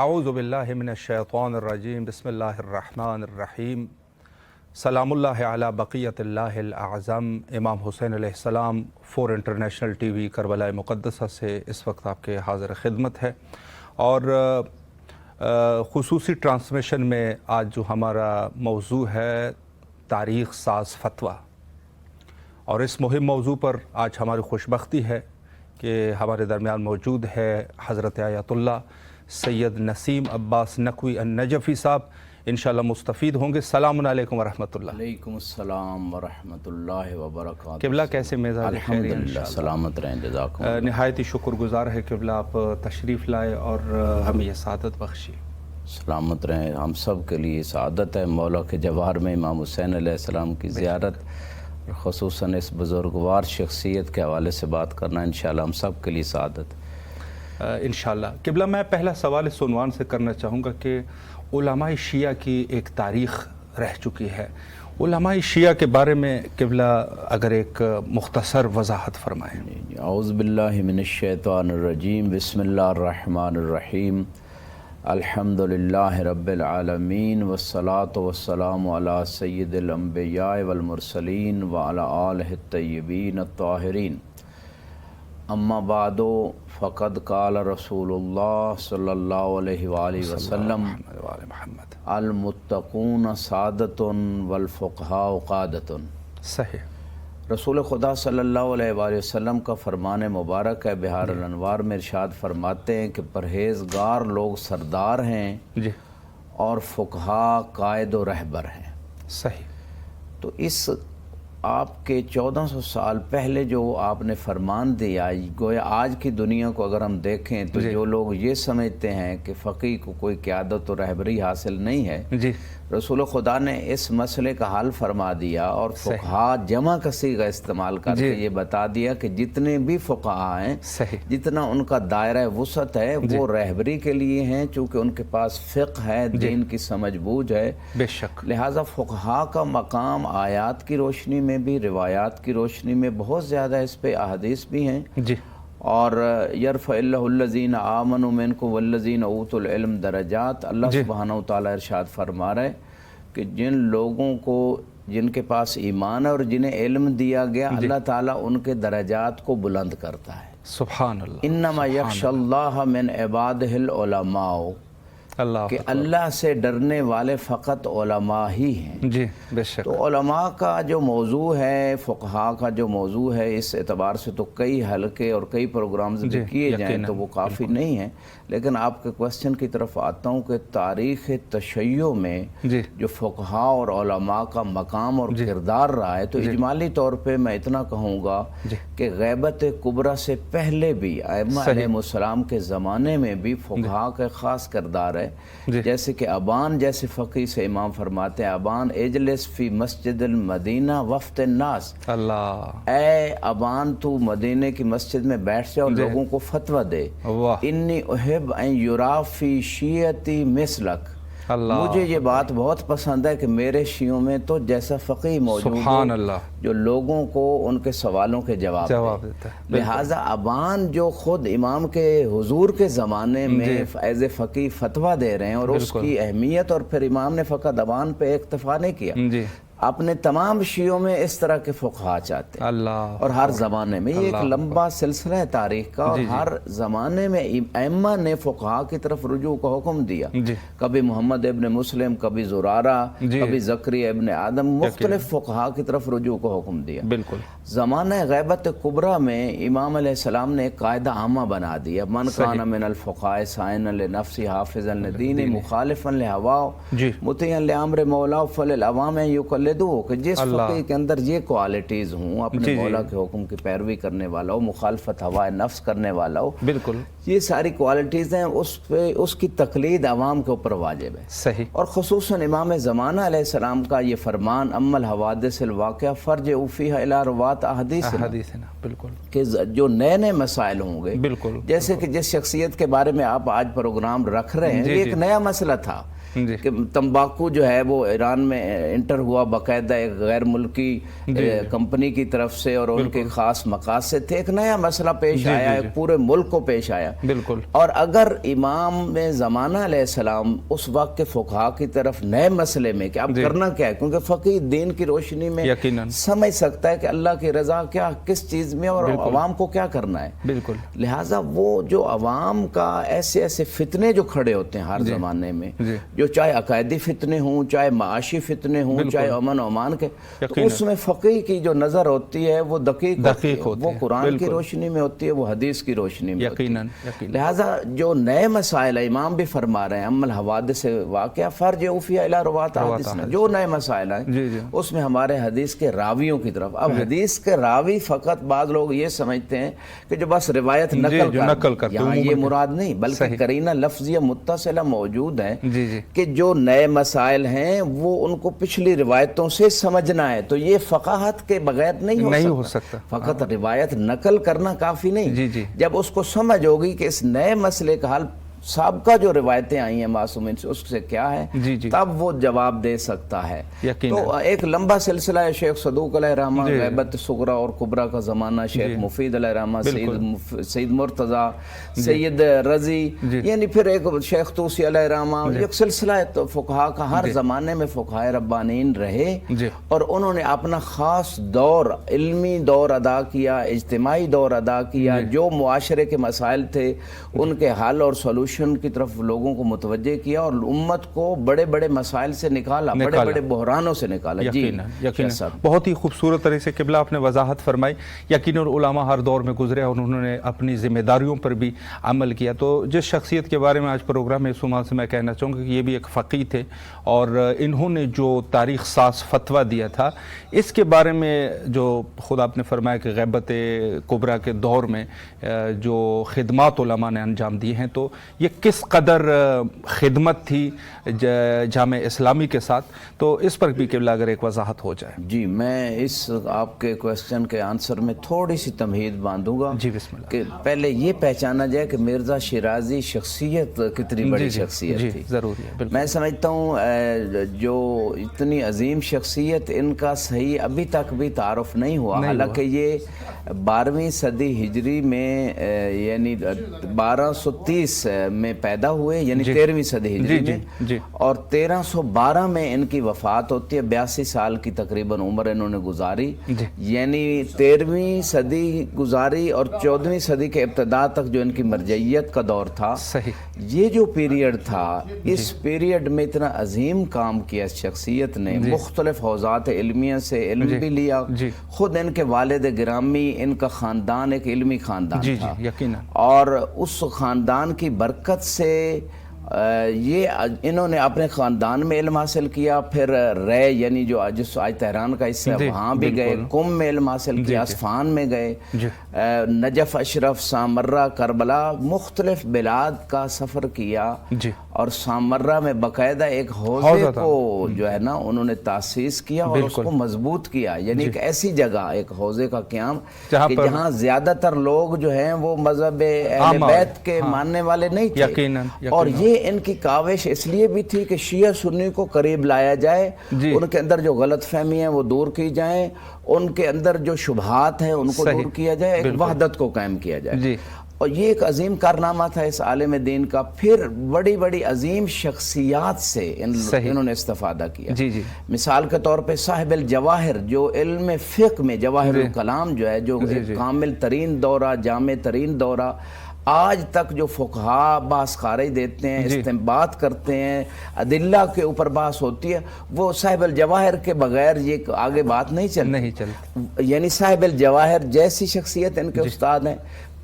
اعوذ باللہ من الشیطان الرجیم بسم اللہ الرحمن الرحیم سلام اللہ علی بقیت اللہ الاعظم۔ امام حسین علیہ السلام 4 انٹرنیشنل ٹی وی کربلا مقدسہ سے اس وقت آپ کے حاضر خدمت ہے، اور خصوصی ٹرانسمیشن میں آج جو ہمارا موضوع ہے تاریخ ساز فتویٰ، اور اس مہم موضوع پر آج ہماری خوشبختی ہے کہ ہمارے درمیان موجود ہے حضرت آیت اللہ سید نسیم عباس نقوی النجفی صاحب۔ انشاءاللہ مستفید ہوں گے۔ السلام علیکم ورحمۃ اللہ۔ علیکم السلام ورحمۃ اللہ وبرکاتہ۔ قبلہ کیسے مزاج خیر؟ الحمدللہ سلامت رہیں، جزاکم اللہ۔ نہایت ہی شکر گزار ہے قبلہ آپ تشریف لائے اور ہمیں یہ سعادت بخشی۔ سلامت رہیں، ہم سب کے لیے سعادت ہے مولا کے جوار میں امام حسین علیہ السلام کی زیارت، اور خصوصاً اس بزرگوار شخصیت کے حوالے سے بات کرنا انشاءاللہ ہم سب کے لیے سعادت۔ انشاءاللہ قبلہ میں پہلا سوال اس عنوان سے کرنا چاہوں گا کہ علماء شیعہ کی ایک تاریخ رہ چکی ہے، علماء شیعہ کے بارے میں قبلہ اگر ایک مختصر وضاحت فرمائیں۔ اعوذ باللہ من الشیطان الرجیم، بسم اللہ الرحمن الرحیم، الحمدللہ رب العالمین، والصلاة والسلام علی سید الانبیاء والمرسلین وعلی آلہ الطیبین الطاہرین، اما بعد فقد قال رسول اللہ صلی اللہ علیہ وآلہ وسلم المتقون سعادت والفقہاء قادت۔ صحیح۔ رسول خدا صلی اللہ علیہ وآلہ وسلم کا فرمان مبارک ہے، بہار الانوار میں ارشاد فرماتے ہیں کہ پرہیزگار لوگ سردار ہیں جی، اور فقہاء قائد و رہبر ہیں۔ صحیح۔ تو اس آپ کے 1400 سال پہلے جو آپ نے فرمان دیا، گویا آج کی دنیا کو اگر ہم دیکھیں تو جو لوگ یہ سمجھتے ہیں کہ فقیہ کو کوئی قیادت و رہبری حاصل نہیں ہے، جی، رسول خدا نے اس مسئلے کا حل فرما دیا، اور فقہاء جمع کا صیغہ استعمال کر کے یہ بتا دیا کہ جتنے بھی فقہاء ہیں، جتنا ان کا دائرہ وسعت ہے وہ رہبری کے لیے ہیں، چونکہ ان کے پاس فقہ ہے، دین کی سمجھ بوجھ ہے۔ بے شک۔ لہٰذا فقہاء کا مقام آیات کی روشنی میں بھی، روایات کی روشنی میں بہت زیادہ اس پہ احادیث بھی ہیں۔ جی، اور یرفع اللہ الذین آمنوا منکم والذین اوتوا العلم درجات، اللہ سبحانہ وتعالیٰ ارشاد فرما رہے کہ جن لوگوں کو، جن کے پاس ایمان ہے اور جنہیں علم دیا گیا، اللہ تعالیٰ ان کے درجات کو بلند کرتا ہے۔ سبحان اللہ۔ انما یخشی اللہ من عبادہ العلماء، اللہ کہ اللہ سے ڈرنے والے فقط علماء ہی ہیں۔ جی، بے شک۔ تو علماء کا جو موضوع ہے، فقہاء کا جو موضوع ہے، اس اعتبار سے تو کئی حلقے اور کئی پروگرامز بھی کیے جائیں تو وہ کافی نہیں ہیں، لیکن آپ کے کوسچن کی طرف آتا ہوں کہ تاریخ تشیع میں جو فقہاء اور علماء کا مقام اور کردار رہا ہے، تو اجمالی طور پہ میں اتنا کہوں گا کہ غیبت کبریٰ سے پہلے بھی ائمہ علیہ السلام کے زمانے میں بھی فقہاء کا خاص کردار ہے۔ جیسے کہ ابان جیسے فقی سے امام فرماتے ہیں، ابان اجلس فی مسجد المدینہ وفد الناس، اللہ، اے ابان تو مدینے کی مسجد میں بیٹھ جا اور لوگوں کو فتویٰ دے، انی احب ان یرا فی شیعتی مثلک، مجھے یہ بات بہت پسند ہے کہ میرے شیعوں میں تو جیسا فقی موجود ہو جو لوگوں کو ان کے سوالوں کے جواب دیتا ہے۔ لہٰذا ابان جو خود امام کے حضور کے زمانے میں ایز اے فقی فتویٰ دے رہے ہیں، اور اس کی اہمیت، اور پھر امام نے فقط ابان پہ اکتفا نہیں کیا، اپنے تمام شیعوں میں اس طرح کے فقہاء چاہتے ہیں، اللہ، اور ہر زمانے میں یہ ایک لمبا سلسلہ ہے تاریخ کا، اور ہر زمانے میں ائمہ نے فقہاء کی طرف رجوع کا حکم دیا، کبھی محمد ابن مسلم، کبھی زرارہ، کبھی زکریا ابن آدم، مختلف فقہاء کی طرف رجوع کا حکم دیا۔ بالکل۔ زمانہ غیبت کبریٰ میں امام علیہ السلام نے ایک قاعدہ عامہ بنا دیا، من کان من الفقہاء سائنا لنفسہ حافظا لدینہ مخالفا لہواہ مطیعا لامر مولا فللعوام یقلدہ، کہ جس فقیہ کے اندر یہ کوالٹیز ہوں، اپنے مولا کے حکم کی پیروی کرنے والا ہو، مخالفت ہوائے نفس کرنے والا ہو، بالکل یہ ساری کوالٹیز ہیں، اس پہ اس کی تقلید عوام کے اوپر واجب ہے۔ صحیح۔ اور خصوصاً امام زمانہ علیہ السلام کا یہ فرمان، اما الحوادث الواقعہ فرجعوا فیہا الی روات احادیثنا، بالکل، کہ جو نئے نئے مسائل ہوں گے، بالکل، جیسے کہ جس شخصیت کے بارے میں آپ آج پروگرام رکھ رہے ہیں، یہ ایک نیا مسئلہ تھا کہ تمباکو جو ہے وہ ایران میں انٹر ہوا باقاعدہ ایک غیر ملکی کمپنی کی طرف سے، اور ان کے خاص مقاصد تھے. ایک نیا مسئلہ پیش آیا، ایک پورے ملک کو پیش آیا. بالکل. اور اگر امام زمانہ علیہ السلام اس وقت کے فقہا کی طرف نئے مسئلے میں کہ اب کرنا کیا ہے، کیونکہ فقیہ دین کی روشنی میں سمجھ سکتا ہے کہ اللہ کی رضا کیا کس چیز میں اور عوام کو کیا کرنا ہے. بالکل. لہٰذا وہ جو عوام کا ایسے ایسے فتنے جو کھڑے ہوتے ہیں ہر زمانے میں، جو چاہے عقائدی فتنے ہوں، چاہے معاشی فتنے ہوں، چاہے امن و امان کے، تو اس میں فقیہ کی جو نظر ہوتی ہے وہ دقیق ہوتی ہے. وہ قرآن کی روشنی میں ہوتی ہے، وہ حدیث کی روشنی میں ہوتی ہے. لہٰذا جو نئے مسائل امام بھی فرما رہے ہیں، ام الحوادث واقعہ فرجعوا فیہا الی رواۃ حدیثنا، جو نئے مسائل ہیں اس میں ہمارے حدیث کے راویوں کی طرف. اب حدیث کے راوی فقط بعض لوگ یہ سمجھتے ہیں کہ جو بس روایت نقل کرتے ہیں، یہاں یہ مراد نہیں، بلکہ قرینہ لفظیہ متصلہ موجود ہے کہ جو نئے مسائل ہیں وہ ان کو پچھلی روایتوں سے سمجھنا ہے. تو یہ فقاہت کے بغیر نہیں ہو سکتا. فقط روایت نقل کرنا کافی نہیں. جب اس کو سمجھ ہوگی کہ اس نئے مسئلے کا حل سابقہ جو روایتیں آئی ہیں معصومین سے اس سے کیا ہے، تب وہ جواب دے سکتا ہے. تو ایک لمبا سلسلہ ہے. شیخ صدوق علیہ رحمہ غیبت صغرا اور کبرا کا زمانہ، شیخ مفید علیہ رحمہ، سید مرتضی، سید رضی، یعنی پھر ایک شیخ طوسی علیہ رحمہ. ایک سلسلہ ہے تو فقہا کا، ہر زمانے میں فقہاء ربانیین رہے اور انہوں نے اپنا خاص دور، علمی دور ادا کیا، اجتماعی دور ادا کیا. جو معاشرے کے مسائل تھے ان کے حل اور سولوشن کی طرف لوگوں کو متوجہ کیا اور امت کو بڑے بڑے مسائل سے نکالا، بڑے بڑے بحرانوں سے نکالا. یقیناً بہت ہی خوبصورت طرح سے قبلہ آپ نے وضاحت فرمائی. یقیناً علماء ہر دور میں گزرے اور انہوں نے اپنی ذمہ داریوں پر بھی عمل کیا. تو جس شخصیت کے بارے میں آج پروگرام میں سما سے میں کہنا چاہوں گا کہ یہ بھی ایک فقیہ تھے اور انہوں نے جو تاریخ ساز فتویٰ دیا تھا، اس کے بارے میں جو خود آپ نے فرمایا کہ غیبت کبریٰ کے دور میں جو خدمات علماء نے انجام دی ہیں، تو یہ کس قدر خدمت تھی جامع اسلامی کے ساتھ، تو اس پر بھی قبلہ اگر ایک وضاحت ہو جائے. جی، میں اس آپ کے کویسچن کے آنسر میں تھوڑی سی تمہید باندھوں گا. جی بسم اللہ. کہ پہلے یہ پہچانا جائے کہ مرزا شیرازی شخصیت کتنی بڑی شخصیت تھی. ضروری ہے. میں سمجھتا ہوں جو اتنی عظیم شخصیت، ان کا صحیح ابھی تک بھی تعارف نہیں ہوا. حالانکہ یہ 12ویں صدی ہجری میں یعنی 1230 میں پیدا ہوئے، یعنی 13ویں صدی ہجری میں، اور 1312 میں ان کی وفات ہوتی ہے. 82 سال کی تقریباً عمر انہوں نے گزاری. یعنی 13ویں صدی گزاری اور 14ویں صدی کے ابتدا تک جو ان کی مرجعیت کا دور تھا، یہ جو پیریڈ تھا، اس پیریڈ میں اتنا عظیم کام کیا اس شخصیت نے. مختلف حوزات علمیہ سے علم بھی لیا. خود ان کے والد گرامی، ان کا خاندان ایک علمی خاندان تھا، اور اس خاندان کی برکت سے یہ انہوں نے اپنے خاندان میں علم حاصل کیا. پھر رے یعنی جو جس آج تہران کا حصہ ہے وہاں بھی گئے، قم میں علم حاصل کیا، اصفہان میں گئے، نجف، اشرف، سامرہ، کربلا، مختلف بلاد کا سفر کیا. اور سامرہ میں باقاعدہ ایک حوزے کو جو ہے نا انہوں نے تاسیس کیا اور اس کو مضبوط کیا. یعنی ایک ایسی جگہ، ایک حوزے کا قیام کہ جہاں زیادہ تر لوگ جو ہیں وہ مذہب اہل بیت کے ماننے والے نہیں تھے. اور یہ ان کی کاوش اس لیے بھی تھی کہ شیعہ سنی کو قریب لایا جائے، ان کے اندر جو غلط فہمی ہیں وہ دور کی جائیں، ان کے اندر جو شبہات ہیں ان کو دور کیا جائے، ایک وحدت کو قائم کیا جائے. اور یہ ایک عظیم کارنامہ تھا اس عالم دین کا. پھر بڑی بڑی عظیم شخصیات سے انہوں نے استفادہ کیا. مثال کے طور پہ صاحب الجواہر، جو علم فقہ میں جواہر الکلام جو ہے، جو کامل ترین دورہ، جامع ترین دورہ، آج تک جو فقہا بحث خارج دیتے ہیں، استنباط کرتے ہیں، ادلہ کے اوپر بحث ہوتی ہے، وہ صاحب الجواہر کے بغیر یہ آگے بات نہیں چلتی. یعنی صاحب الجواہر جیسی شخصیت ان کے استاد ہیں.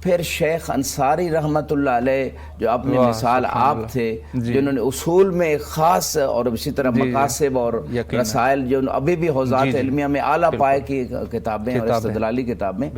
پھر شیخ انصاری رحمۃ اللہ علیہ جو اپنی مثال آپ تھے، جنہوں نے اصول میں ایک خاص اور اسی طرح مقاصد اور رسائل جو ابھی بھی حوزات علمیہ میں اعلیٰ پائے کی کتابیں اور استدلالی کتابیں.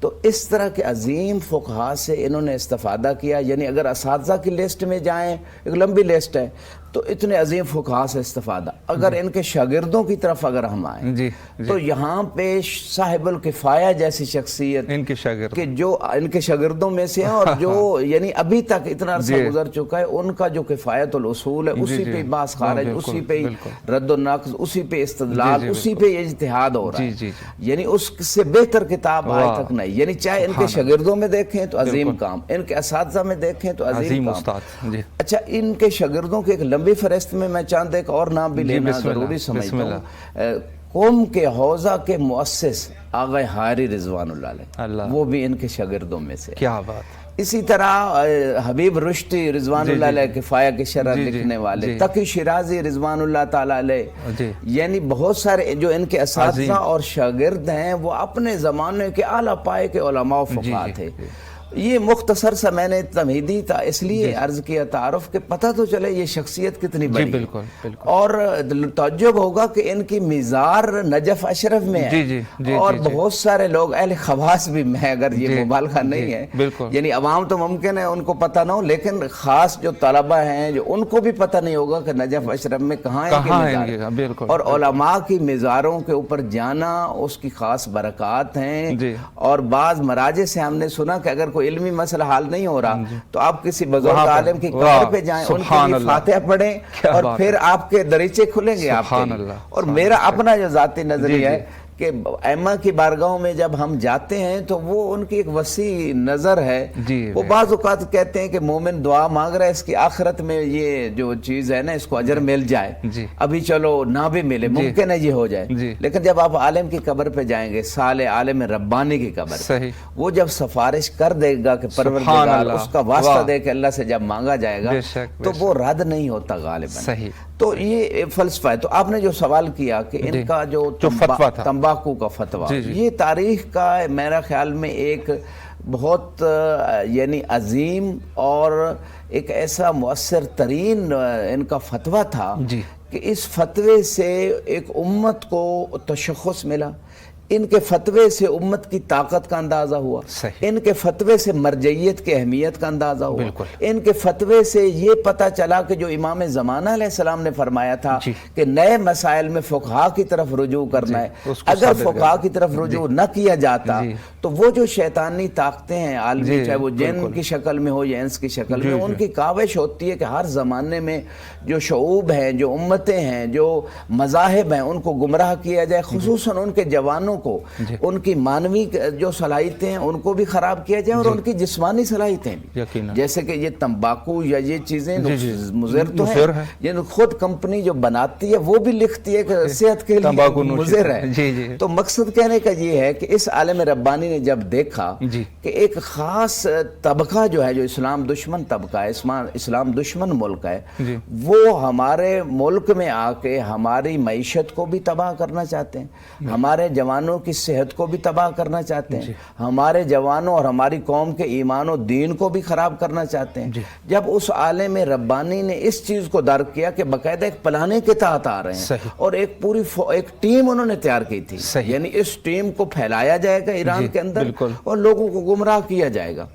تو اس طرح کے عظیم فقہا سے انہوں نے استفادہ کیا. یعنی اگر اساتذہ کی لسٹ میں جائیں، ایک لمبی لسٹ ہے، تو اتنے عظیم فقہا سے استفادہ. اگر ان کے شاگردوں کی طرف اگر ہم آئیں تو یہاں پہ صاحب الکفایہ جیسی شخصیت ان کے شاگرد کہ جو ان کے شاگردوں میں سے ہیں اور جو یعنی ابھی تک اتنا عرصہ گزر چکا ہے، ان کا جو کفایت الاصول ہے اسی پہ باس خارج، اسی پہ رد و نقض، اسی پہ استدلال، اسی پہ اجتہاد ہو رہا ہے. یعنی اس سے بہتر کتاب آج تک نہیں. یعنی چاہے ان کے شاگردوں میں دیکھیں تو عظیم کام، ان کے اساتذہ میں دیکھیں تو عظیم کام. اچھا، ان کے شاگردوں کے ایک لمبی فہرست میں چاند ایک اور نام بھی لینا ضروری سمجھتا ہوں. قوم کے حوزہ کے مؤسس آغا حائری رضوان اللہ علیہ، وہ بھی ان کے شاگردوں میں سے. کیا بات. اسی طرح حبیب رشتی رضوان اللہ علیہ کفایہ کی شرح لکھنے والے، تقی شیرازی رضوان اللہ تعالیٰ علیہ، یعنی بہت سارے جو ان کے اساتذہ اور شاگرد ہیں وہ اپنے زمانے کے اعلیٰ پائے کے علماء و فقہا تھے. یہ مختصر سا میں نے تمہیدی تھا اس لیے عرض کیا تعارف کہ پتہ تو چلے یہ شخصیت کتنی بڑی ہے. اور تعجب ہوگا کہ ان کی میزار نجف اشرف میں ہے اور بہت سارے لوگ اہل خواص بھی میں، اگر یہ مبالغہ نہیں ہے، یعنی عوام تو ممکن ہے ان کو پتہ نہ ہو، لیکن خاص جو طلبہ ہیں جو ان کو بھی پتہ نہیں ہوگا کہ نجف اشرف میں کہاں ہے. اور علماء کی میزاروں کے اوپر جانا اس کی خاص برکات ہیں. اور بعض مراجع سے ہم نے سنا کہ اگر کوئی علمی مسئلہ حال نہیں ہو رہا تو آپ کسی بزرگ عالم کی قبر پہ جائیں، ان کے لیے فاتحہ پڑھیں اور پھر آپ کے دریچے کھلیں گے آپ کے. اور میرا اپنا جو ذاتی نظریہ ہے کہ ائمہ کی بارگاہوں میں جب ہم جاتے ہیں تو وہ ان کی ایک وسیع نظر ہے. وہ بعض اوقات کہتے ہیں کہ مومن دعا مانگ رہا ہے اس کی آخرت میں یہ جو چیز ہے نا اس کو اجر مل جائے، ابھی چلو نہ بھی ملے، ممکن ہے یہ ہو جائے. لیکن جب آپ عالم کی قبر پہ جائیں گے، صالح عالم ربانی کی قبر، وہ جب سفارش کر دے گا کہ پروردگار، اس کا واسطہ دے کے اللہ سے جب مانگا جائے گا تو وہ رد نہیں ہوتا غالباً. تو یہ فلسفہ ہے. تو آپ نے جو سوال کیا کہ ان کا جو تمباکو کا فتویٰ، یہ تاریخ کا میرا خیال میں ایک بہت یعنی عظیم اور ایک ایسا مؤثر ترین ان کا فتویٰ تھا کہ اس فتوے سے ایک امت کو تشخص ملا. ان کے فتوے سے امت کی طاقت کا اندازہ ہوا، ان کے فتوے سے مرجعیت کی اہمیت کا اندازہ ہوا، ان کے فتوے سے یہ پتہ چلا کہ جو امام زمانہ علیہ السلام نے فرمایا تھا کہ نئے مسائل میں فقہا کی طرف رجوع کرنا ہے، اگر فقہا کی طرف رجوع نہ کیا جاتا تو وہ جو شیطانی طاقتیں ہیں عالمی، چاہے وہ جن کی شکل میں ہو یا انس کی شکل میں، ان کی کاوش ہوتی ہے کہ ہر زمانے میں جو شعوب ہیں، جو امتیں ہیں، جو مذاہب ہیں، ان کو گمراہ کیا جائے، خصوصاً ان کے جوانوں کو، ان کی مانوی جو صلاحیتیں ہیں ان کو بھی خراب کیا جائے اور ان کی جسمانی صلاحیتیں بھی. جیسے کہ یہ تمباکو یا یہ چیزیں مضر تو ہیں، یہ خود کمپنی جو بناتی ہے وہ بھی لکھتی ہے کہ صحت کے لیے مضر ہے. تو مقصد کہنے کا یہ ہے کہ اس عالم ربانی نے جب دیکھا کہ ایک خاص طبقہ جو ہے جو اسلام دشمن طبقہ ہے، اسلام دشمن ملک ہے، وہ ہمارے ملک میں آ کے ہماری معیشت کو بھی تباہ کرنا چاہتے ہیں، ہمارے جوانوں کی صحت کو بھی تباہ کرنا چاہتے ہیں، ہمارے جوانوں اور ہماری قوم کے ایمان و دین کو بھی خراب کرنا چاہتے ہیں. جب اس عالم ربانی نے اس چیز کو درک کیا کہ باقاعدہ ایک پلانے کے تحت آ رہے ہیں اور ایک پوری ایک ٹیم انہوں نے تیار کی تھی، یعنی اس ٹیم کو پھیلایا جائے گا ایران کے اندر اور لوگوں کو گمراہ کیا جائے گا.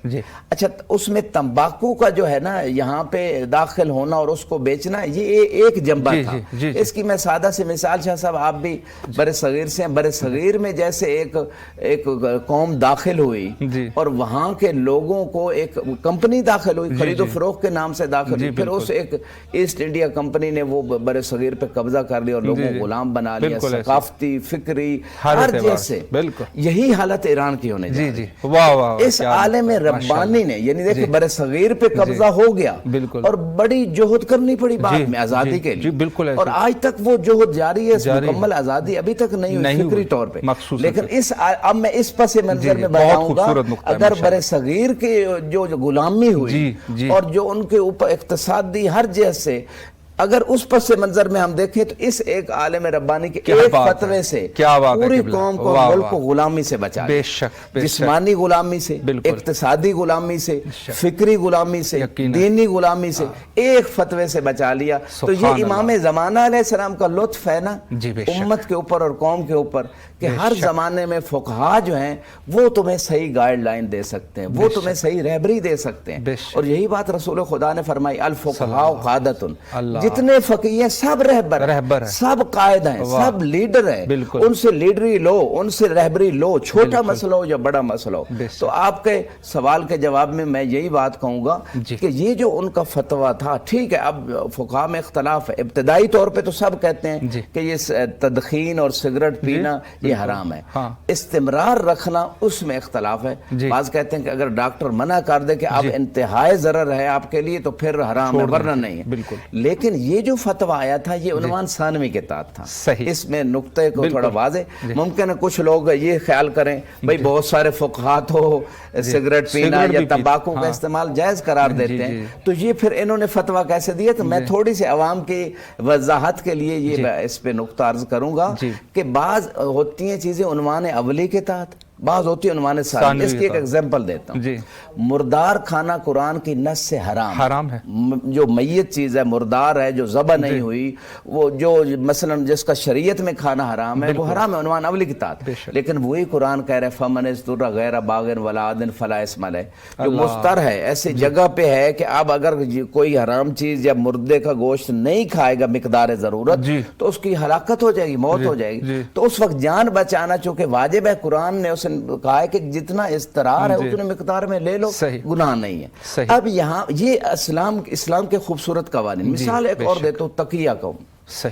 اچھا، اس میں تمباکو کا جو ہے نا یہاں پہ داخل ہونا اور اس کو بیچنا، یہ ایک جنبہ تھا. اس کی میں سادہ سی مثال، شاہ صاحب آپ بھی برے صغیر سے ہیں، برے صغیر میں جیسے ایک قوم داخل ہوئی اور وہاں کے لوگوں کو ایک کمپنی داخل ہوئی، خرید و فروخت کے نام سے داخل ہوئی، پھر اس ایک ایسٹ انڈیا کمپنی نے وہ برے صغیر پہ قبضہ کر لیا اور لوگوں کو غلام بنا لیا، ثقافتی، فکری، ہر جیسے. یہی حالت ایران کی ہونے جا رہی ہے. اس عالم ربانی نے یعنی دیکھیں برے صغیر پہ قبضہ ہو گیا اور بڑی جہد کرنی پڑی بعد میں آزادی کے لیے، اور آج تک وہ جہد جاری ہے. مکمل آزادی ابھی تک نہیں ہوئی فکری طور پہ، لیکن اب میں اس پس منظر میں بتاؤں گا اگر برے صغیر کی جو غلامی ہوئی اور جو ان کے اوپر اقتصادی ہر جہت سے، اگر اس پس منظر میں ہم دیکھیں تو اس ایک عالم ربانی کے ایک فتوے سے پوری قوم کو، ملک کو غلامی سے بچا لیا، جسمانی غلامی سے، اقتصادی غلامی سے، فکری غلامی سے، دینی غلامی سے، ایک فتوے سے بچا لیا. تو یہ امام زمانہ علیہ السلام کا لطف ہے نا امت کے اوپر اور قوم کے اوپر کہ ہر زمانے میں فقہا جو ہیں وہ تمہیں صحیح گائیڈ لائن دے سکتے ہیں، وہ تمہیں صحیح رہبری دے سکتے ہیں. اور یہی بات رسول خدا نے فرمائی، الفقہاء قادۃ، جتنے فقیہ ہیں سب رہبر ہیں، سب قائد ہیں، سب لیڈر ہیں، ان سے لیڈری لو، ان سے رہبری لو، چھوٹا مسئلہ ہو یا بڑا مسئلہ ہو۔ تو آپ کے سوال کے جواب میں میں یہی بات کہوں گا کہ یہ جو ان کا فتویٰ تھا، ٹھیک ہے اب فقہاء میں اختلاف ہے، ابتدائی طور پہ تو سب کہتے ہیں کہ یہ تدخین اور سگریٹ پینا یہ حرام ہے، استمرار رکھنا اس میں اختلاف ہے۔ بعض کہتے ہیں کہ اگر ڈاکٹر منع کر دے کہ اب انتہائی ضرر ہے آپ کے لیے تو پھر حرام ہے، ورنہ نہیں ہے۔ لیکن یہ جو فتویٰ آیا تھا یہ عنوان ثانوی کے تحت تھا، اس میں نقطے کو تھوڑا واضح، ممکن ہے کچھ لوگ یہ خیال کریں بھئی بہت سارے فقہاء تو سگریٹ پینا یا تمباکو کا استعمال جائز قرار دیتے ہیں، تو یہ پھر انہوں نے فتویٰ کیسے دیا؟ تو میں تھوڑی سی عوام کی وضاحت کے لیے یہ اس پہ نقطہ عرض کروں گا کہ بعض ہوتی ہیں چیزیں عنوان اولی کے تحت، بعض ہوتی ہے عنوان ثانی۔ اس کی ایک ایگزامپل دیتا ہوں، مردار کھانا قرآن کی نص سے حرام ہے۔ جو میت چیز ہے، مردار ہے، جو ذبح نہیں ہوئی، وہ جو مثلا جس کا شریعت میں کھانا حرام ہے، وہ حرام ہے عنوان اولی کے تحت۔ لیکن وہی قرآن کہہ رہے فمن اضطر غیر باغ ولا عاد فلا اثم علیہ، جو مضطر ہے، ایسی جگہ پہ ہے کہ اب اگر کوئی حرام چیز یا مردے کا گوشت نہیں کھائے گا مقدار ضرورت تو اس کی ہلاکت ہو جائے گی، موت ہو جائے گی۔ تو اس وقت جان بچانا چونکہ واجب ہے، قرآن نے اسے کہا ہے کہ جتنا اضطرار ہے اتنے مقدار میں لے لو، گناہ نہیں ہے۔ اب یہاں یہ اسلام کے خوبصورت قوانین، مثال ایک اور دیتا ہوں، تقیہ کا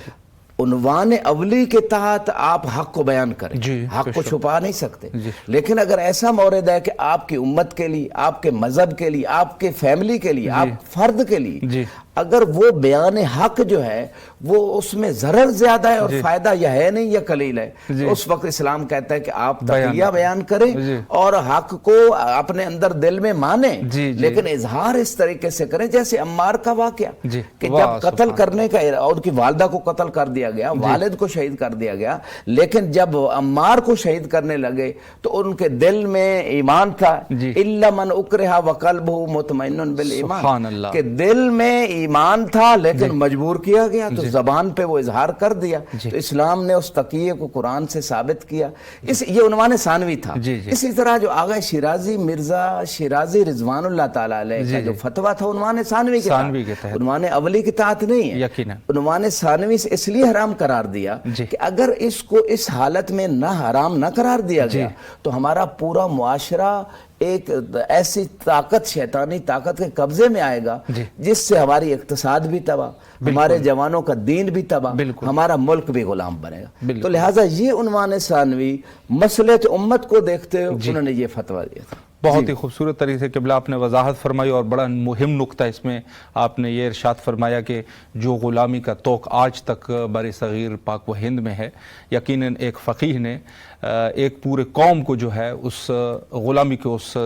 عنوان اولی کے تحت آپ حق کو بیان کریں، حق کو چھپا نہیں سکتے، لیکن اگر ایسا مورد ہے کہ آپ کی امت کے لیے، آپ کے مذہب کے لیے، آپ کے فیملی کے لیے، آپ فرد کے لیے اگر وہ بیان حق جو ہے وہ اس میں ضرر زیادہ ہے اور فائدہ یہ ہے نہیں یا قلیل ہے، اس وقت اسلام کہتا ہے کہ آپ تقیہ بیان کریں اور حق کو اپنے اندر دل میں مانیں، لیکن اظہار اس طریقے سے کریں جیسے عمار کا واقعہ کہ جب قتل کرنے کا ان کی والدہ کو قتل کر دیا گیا، والد کو شہید کر دیا گیا، لیکن جب عمار کو شہید کرنے لگے تو ان کے دل میں ایمان تھا، الا من اکرہ وقلبہ مطمئن بالایمان، کہ دل میں ایمان تھا لیکن مجبور کیا گیا تو زبان پہ وہ اظہار کر دیا، تو اسلام نے اس تقیہ کو قرآن سے ثابت کیا۔ یہ عنوان ثانوی تھا۔ اسی طرح جو آغا شیرازی مرزا شیرازی رضوان اللہ تعالیٰ علیہ کا جو فتویٰ تھا عنوان ثانوی کے تحت، عنوان اولی کے تحت نہیں ہے، عنوان ثانوی سے اس لیے حرام قرار دیا کہ اگر اس کو اس حالت میں نہ حرام نہ قرار دیا گیا تو ہمارا پورا معاشرہ ایک ایسی طاقت، شیطانی طاقت کے قبضے میں آئے گا جس سے ہماری اقتصاد بھی تباہ، ہمارے جوانوں کا دین بھی تباہ، ہمارا ملک بھی غلام بنے گا۔ تو لہٰذا یہ عنوان ثانوی مصلحت امت کو دیکھتے ہوئے انہوں نے یہ فتویٰ دیا تھا۔ بہت ہی خوبصورت طریقے سے قبلہ آپ نے وضاحت فرمائی، اور بڑا مہم نقطہ اس میں آپ نے یہ ارشاد فرمایا کہ جو غلامی کا توق آج تک بر صغیر پاک و ہند میں ہے، یقیناً ایک فقیہ نے ایک پورے قوم کو جو ہے اس غلامی کے اس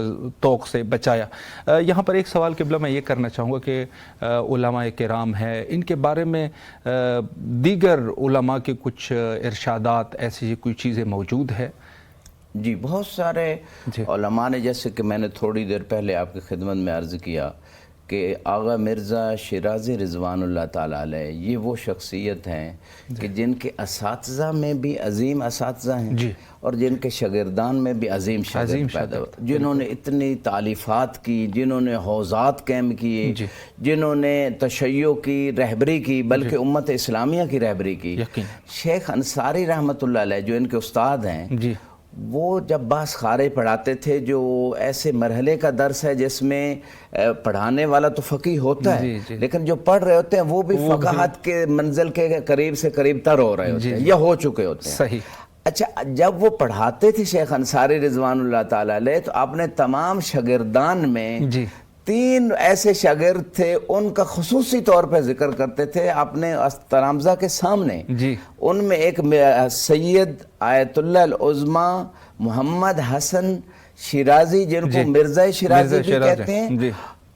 توق سے بچایا۔ یہاں پر ایک سوال قبلہ میں یہ کرنا چاہوں گا کہ علماء کرام ہیں، ان کے بارے میں دیگر علماء کے کچھ ارشادات، ایسی کوئی چیزیں موجود ہے؟ جی بہت سارے علماء نے، جیسے کہ میں نے تھوڑی دیر پہلے آپ کی خدمت میں عرض کیا کہ آغا مرزا شیرازی رضوان اللہ تعالیٰ علیہ یہ وہ شخصیت ہیں کہ جن کے اساتذہ میں بھی عظیم اساتذہ ہیں اور جن کے شاگردان میں بھی عظیم شاگرد پیدا ہوئے، جنہوں نے اتنی تالیفات کی، جنہوں نے حوزات قائم کیے، جنہوں نے تشیع کی رہبری کی، بلکہ امت اسلامیہ کی رہبری کی۔ شیخ انصاری رحمۃ اللہ علیہ جو ان کے استاد ہیں، وہ جب بعض خارے پڑھاتے تھے، جو ایسے مرحلے کا درس ہے جس میں پڑھانے والا تو فقیہ ہوتا ہے لیکن جو پڑھ رہے ہوتے ہیں وہ بھی فقاہت کے منزل کے قریب سے قریب تر ہو رہے ہوتے ہیں یا ہو چکے ہوتے ہیں۔ صحیح۔ اچھا، جب وہ پڑھاتے تھے شیخ انصاری رضوان اللہ تعالیٰ علیہ تو اپنے تمام شاگردان میں 3 ایسے شاگرد تھے، ان کا خصوصی طور پہ ذکر کرتے تھے اپنے تلامذہ کے سامنے۔ ان میں ایک سید آیت اللہ العظمی محمد حسن شیرازی، جن کو مرزا شیرازی بھی کہتے ہیں،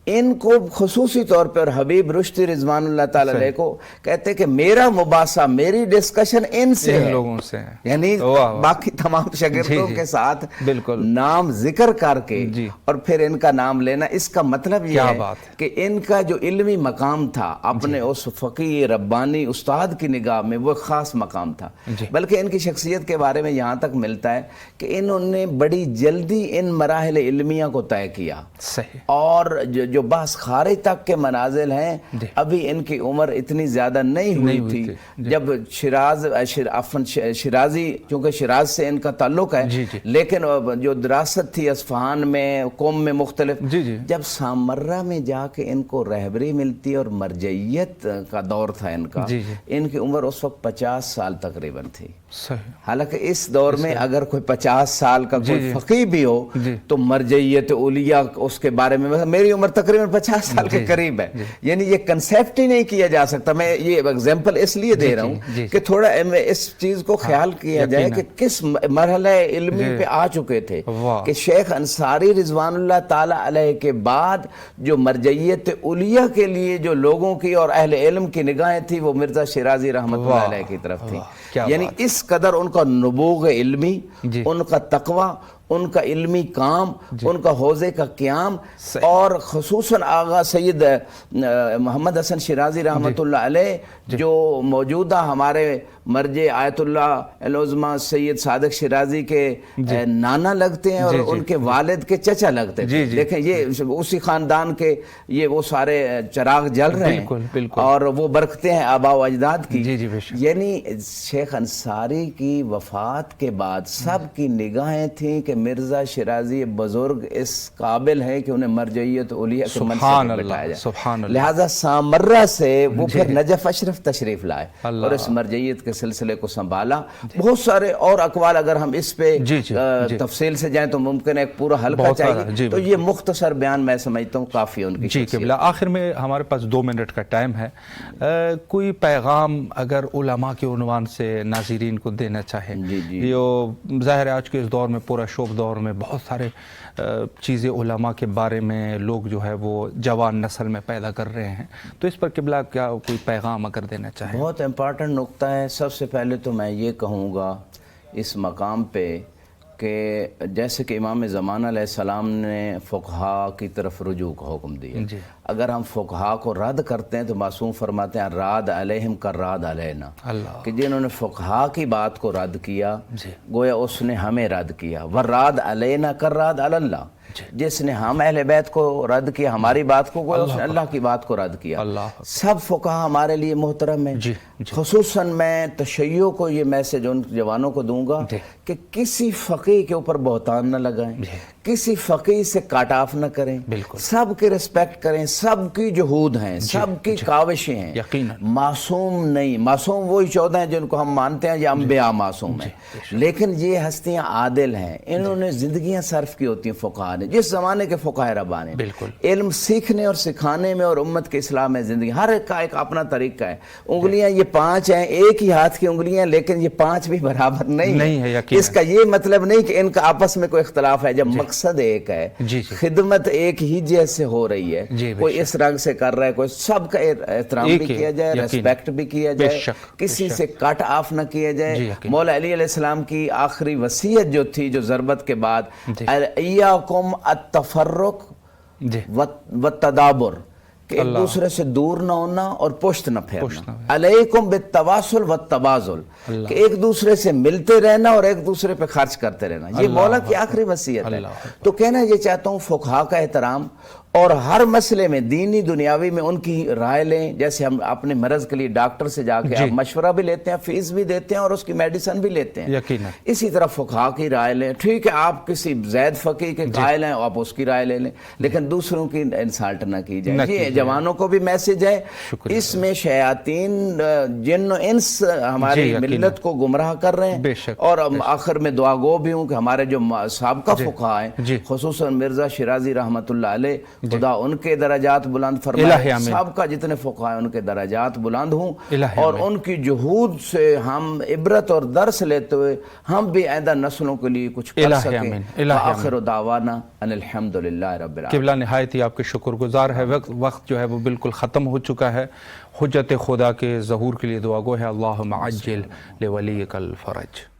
ان کو خصوصی طور پر حبیب رشدی رضوان اللہ تعالیٰ علیہ کو کہتے کہ میرا مباحثہ، میری ڈسکشن ان سے ہے، لوگوں سے، یعنی باقی تمام شاگردوں کے ساتھ نام ذکر کر کے اور پھر ان کا نام لینا، اس کا مطلب یہ ہے کہ ان کا جو علمی مقام تھا اپنے اس فقیہ ربانی استاد کی نگاہ میں وہ خاص مقام تھا، بلکہ ان کی شخصیت کے بارے میں یہاں تک ملتا ہے کہ انہوں نے بڑی جلدی ان مراحل علمیہ کو طے کیا، اور جو بحث خارج تک کے منازل ہیں ابھی ان کی عمر اتنی زیادہ نہیں ہوئی تھی جب شیرازی، چونکہ شیراز سے ان کا تعلق ہے، لیکن جو دراست تھی اصفہان میں، قوم میں مختلف، جب سامرہ میں جا کے ان کو رہبری ملتی اور مرجعیت کا دور تھا ان کا، ان کی عمر اس وقت 50 سال تقریباً تھی۔ حالانکہ اس دور میں اگر کوئی 50 سال کا کوئی فقیہ بھی ہو تو مرجعیت اولیاء اس کے بارے میں، میری عمر تقریباً 50 سال کے قریب ہے، یعنی یہ کنسیپٹ ہی نہیں کیا جا سکتا۔ میں یہ ایگزامپل اس لیے دے رہا ہوں کہ تھوڑا اس چیز کو خیال کیا جائے کہ کس مرحلہ علمی پہ آ چکے تھے کہ شیخ انصاری رضوان اللہ تعالی علیہ کے بعد جو مرجعیت اولیاء کے لیے جو لوگوں کی اور اہل علم کی نگاہیں تھی وہ مرزا شیرازی رحمۃ اللہ علیہ کی طرف تھی۔ یعنی اس قدر ان کا نبوغ علمی، ان کا تقوی، ان کا علمی کام، ان کا حوزے کا قیام، اور خصوصاً آغا سید محمد حسن شیرازی رحمۃ اللہ علیہ جو موجودہ ہمارے مرجع آیت اللہ العظمی سید صادق شیرازی کے نانا لگتے ہیں اور ان کے والد کے چچا لگتے ہیں۔ دیکھیں یہ اسی خاندان کے یہ وہ سارے چراغ جل رہے ہیں اور وہ برکتیں ہیں آباء و اجداد کی۔ یعنی شیخ انصاری کی وفات کے بعد سب کی نگاہیں تھیں کہ مرزا شیرازی بزرگ اس قابل ہے کہ انہیں مرجعیت اولیاء کے منصب پر بٹھایا جائے، لہذا سامرہ سے وہ پھر نجف اشرف تشریف لائے اور اس مرجعیت کے سلسلے کو سنبھالا۔ بہت سارے اور اقوال اگر ہم اس پہ تفصیل سے جائیں تو ممکن ہے ایک پورا حلقہ چاہیے، تو یہ مختصر بیان میں سمجھتا ہوں کافی ان کی۔ جی قبلہ، آخر میں ہمارے پاس 2 منٹ کا ٹائم ہے، کوئی پیغام اگر علماء کے عنوان سے ناظرین کو دینا چاہیں؟ یہ ظاہر ہے آج کے اس دور میں، پورا شوق دور میں، بہت سارے چیزیں علماء کے بارے میں لوگ جو ہے وہ جوان نسل میں پیدا کر رہے ہیں، تو اس پر قبلہ کیا کوئی پیغام اگر دینا چاہیں؟ بہت امپورٹنٹ نقطہ ہے۔ سب سے پہلے تو میں یہ کہوں گا اس مقام پہ کہ جیسے کہ امام زمانہ علیہ السلام نے فقہاء کی طرف رجوع کا حکم دیا، اگر ہم فقہاء کو رد کرتے ہیں تو معصوم فرماتے ہیں راد علیہم کا راد علینا، کہ جنہوں نے فقہاء کی بات کو رد کیا گویا اس نے ہمیں رد کیا، وراد علینا کر راد اللہ، جس نے ہم اہل بیت کو رد کیا ہماری بات کو گویا اس نے اللہ کی بات کو رد کیا۔ سب فقہاء ہمارے لیے محترم ہیں، خصوصاً میں تشیع کو یہ میسج ان جوانوں کو دوں گا کہ کسی فقیہ کے اوپر بہتان نہ لگائیں، کسی فقیہ سے کاٹ آف نہ کریں، سب کی رسپیکٹ کریں، سب کی جہود ہیں، سب کی کاوشیں ہیں، معصوم نہیں، معصوم وہی 14 ہیں جن کو ہم مانتے ہیں، یہ انبیاء معصوم ہیں، لیکن یہ ہستیاں عادل ہیں، انہوں نے زندگیاں صرف کی ہوتی ہیں فقہاء نے، جس زمانے کے فقہاء ربانی، علم سیکھنے اور سکھانے میں اور امت کے اصلاح میں زندگی، ہر ایک کا ایک اپنا طریقہ ہے۔ انگلیاں یہ 5 ہیں، ایک ہی ہاتھ کی انگلیاں، لیکن یہ 5 بھی برابر نہیں ہے۔ اس کا یہ مطلب نہیں کہ ان کا آپس میں کوئی اختلاف ہے، جب مقصد ایک ہے، خدمت ایک ہی جیسے ہو رہی ہے، کوئی اس رنگ سے کر رہا ہے، کوئی سب کا احترام بھی کیا جائے، ریسپیکٹ بھی کیا جائے، کسی سے کٹ آف نہ کیا جائے۔ مولا علی علیہ السلام کی آخری وصیت جو تھی، جو ضربت کے بعد، ایاکم التفرق والتدابر، کہ ایک دوسرے سے دور نہ ہونا اور پشت نہ پھیرنا، علیکم بالتواصل والتبازل، کہ ایک دوسرے سے ملتے رہنا اور ایک دوسرے پہ خرچ کرتے رہنا، یہ مولا کی آخری وصیت ہے۔ تو کہنا یہ چاہتا ہوں فقہاء کا احترام، اور ہر مسئلے میں دینی دنیاوی میں ان کی رائے لیں، جیسے ہم اپنے مرض کے لیے ڈاکٹر سے جا کے مشورہ بھی لیتے ہیں، فیس بھی دیتے ہیں اور اس کی میڈیسن بھی لیتے ہیں، اسی طرح فقہاء کی رائے لیں۔ ٹھیک ہے آپ کسی زید فقیہ کے قائل ہیں، آپ اس کی رائے لے لیں، لیکن دوسروں کی انسالٹ نہ کی جائے۔ یہ جوانوں کو بھی میسج ہے، اس میں شیاطین جن و انس ہماری ملت کو گمراہ کر رہے ہیں، اور آخر میں دعا گو بھی ہوں کہ ہمارے جو سابقہ فقہاء ہیں، خصوصاً مرزا شیرازی رحمۃ اللہ علیہ، خدا ان کے درجات بلند فرمائے، سابقہ جتنے فقہاء ہیں ان کے درجات بلند ہوں، اور ان کی جہود سے ہم عبرت اور درس لیتے ہوئے ہم بھی آئندہ نسلوں کے لیے کچھ کر سکیں۔ آخر دعوانا ان الحمدللہ رب العالمین۔ قبلہ نہایت ہی آپ کے شکر گزار ہے، وقت جو ہے وہ بالکل ختم ہو چکا ہے۔ حجت خدا کے ظہور کے لیے دعا گو ہے، اللہم عجل لولیک الفرج۔